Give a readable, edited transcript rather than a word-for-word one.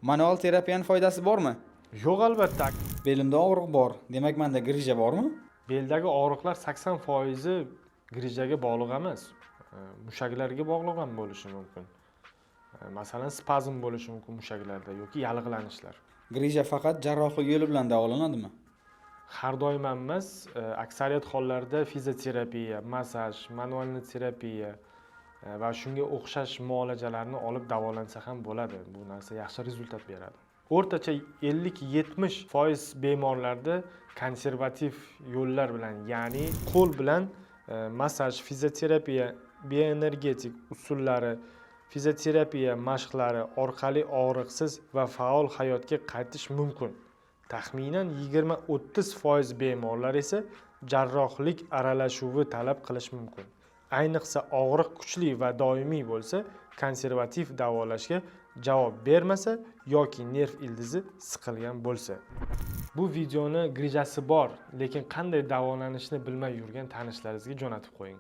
Manual terapiyaning foydasi bormi? Yo'q, albatta. Belimda og'riq bor. Demak, menda grija bormi? Beldagi og'riqlar 80% grijaga bog'liq emas. Mushaklarga bog'liq ham bo'lishi mumkin. Masalan, spazm bo'lishi mumkin mushaklarda yoki yallig'lanishlar. Grija faqat jarrohlik yo'li bilan davolanadimi? Har doim emas, aksariyat hollarda fizioterapiya, massaj, manual terapiya va shunga o'xshash muolajalarni olib davolansa ham bo'ladi. Bu narsa yaxshi rezultat beradi. O'rtacha 50-70% bemorlarda konservativ yo'llar bilan, ya'ni qo'l bilan massaj, fizioterapiya, bioenergetik usullari, fizioterapiya mashqlari orqali og'riqsiz va faol hayotga qaytish mumkin. Taxminan 20-30% bemorlar esa jarrohlik aralashuvi talab qilish mumkin. Ayniqsa og'riq kuchli va doimiy bo'lsa, konservativ davolashga javob bermasa yoki nerv ildizi siqilgan bo'lsa. Bu videoni grijasi bor, lekin qanday davolanishni bilmay yurgan tanishlaringizga jo'natib qo'ying.